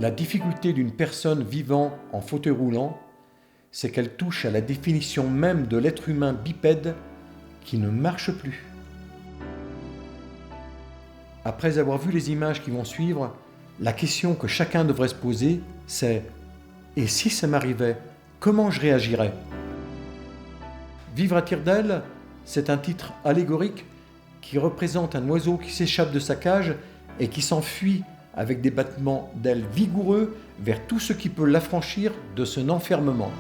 La difficulté d'une personne vivant en fauteuil roulant, c'est qu'elle touche à la définition même de l'être humain bipède qui ne marche plus. Après avoir vu les images qui vont suivre, la question que chacun devrait se poser, c'est « Et si ça m'arrivait, comment je réagirais ?» Vivre à tire d'aile, c'est un titre allégorique qui représente un oiseau qui s'échappe de sa cage et qui s'enfuit avec des battements d'ailes vigoureux vers tout ce qui peut l'affranchir de son enfermement.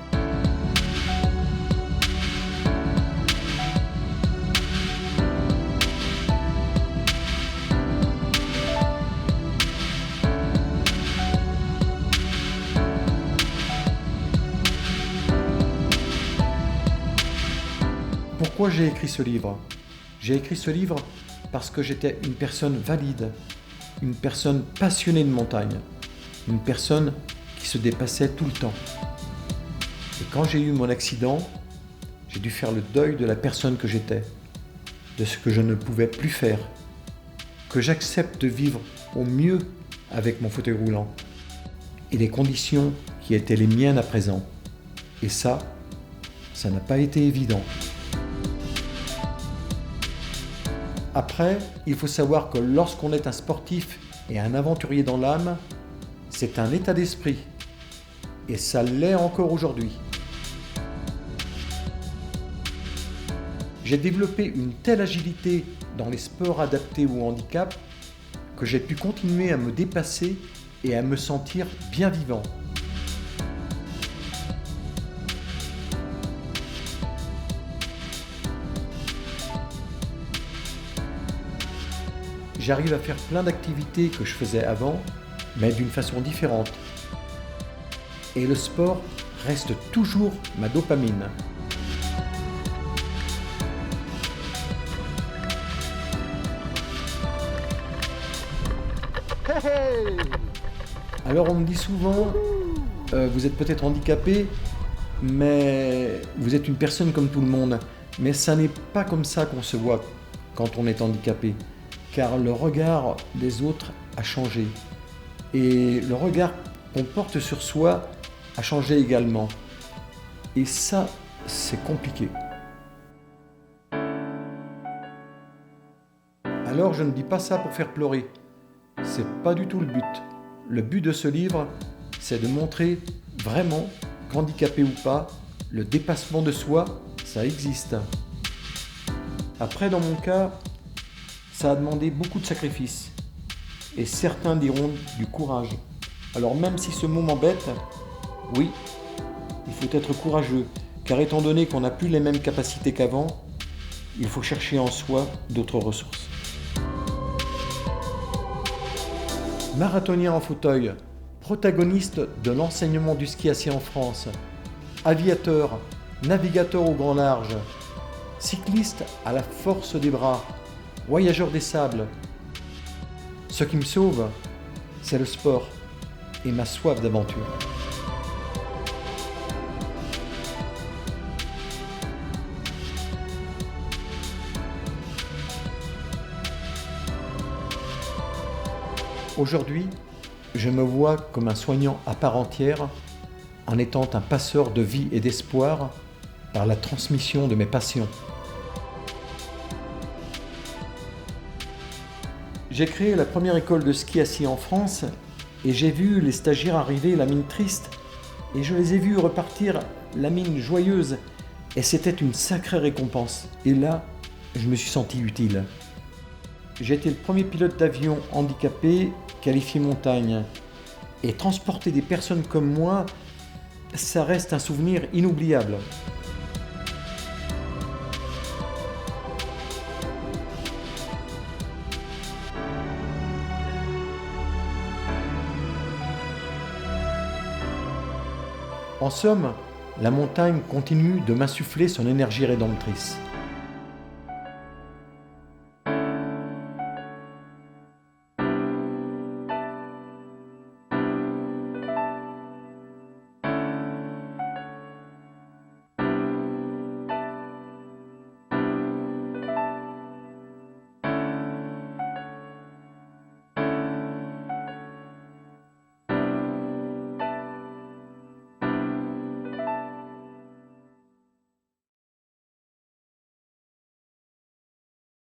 Pourquoi j'ai écrit ce livre ? J'ai écrit ce livre parce que j'étais une personne valide, une personne passionnée de montagne, une personne qui se dépassait tout le temps. Et quand j'ai eu mon accident, j'ai dû faire le deuil de la personne que j'étais, de ce que je ne pouvais plus faire, que j'accepte de vivre au mieux avec mon fauteuil roulant et les conditions qui étaient les miennes à présent. Et ça n'a pas été évident. Après, il faut savoir que lorsqu'on est un sportif et un aventurier dans l'âme, c'est un état d'esprit. Et ça l'est encore aujourd'hui. J'ai développé une telle agilité dans les sports adaptés au handicap que j'ai pu continuer à me dépasser et à me sentir bien vivant. J'arrive à faire plein d'activités que je faisais avant, mais d'une façon différente. Et le sport reste toujours ma dopamine. Alors on me dit souvent, vous êtes peut-être handicapé, mais vous êtes une personne comme tout le monde. Mais ça n'est pas comme ça qu'on se voit quand on est handicapé. Car le regard des autres a changé. Et le regard qu'on porte sur soi a changé également. Et ça, c'est compliqué. Alors je ne dis pas ça pour faire pleurer. C'est pas du tout le but. Le but de ce livre, c'est de montrer vraiment qu'handicapé ou pas, le dépassement de soi, ça existe. Après, dans mon cas, ça a demandé beaucoup de sacrifices. Et certains diront du courage. Alors même si ce mot m'embête, oui, il faut être courageux. Car étant donné qu'on n'a plus les mêmes capacités qu'avant, il faut chercher en soi d'autres ressources. Marathonien en fauteuil, protagoniste de l'enseignement du ski assis en France, aviateur, navigateur au grand large, cycliste à la force des bras, voyageur des sables. Ce qui me sauve, c'est le sport et ma soif d'aventure. Aujourd'hui, je me vois comme un soignant à part entière, en étant un passeur de vie et d'espoir par la transmission de mes passions. J'ai créé la première école de ski assis en France et j'ai vu les stagiaires arriver la mine triste et je les ai vus repartir la mine joyeuse et c'était une sacrée récompense. Et là, je me suis senti utile. J'ai été le premier pilote d'avion handicapé qualifié montagne et transporter des personnes comme moi, ça reste un souvenir inoubliable. En somme, la montagne continue de m'insuffler son énergie rédemptrice.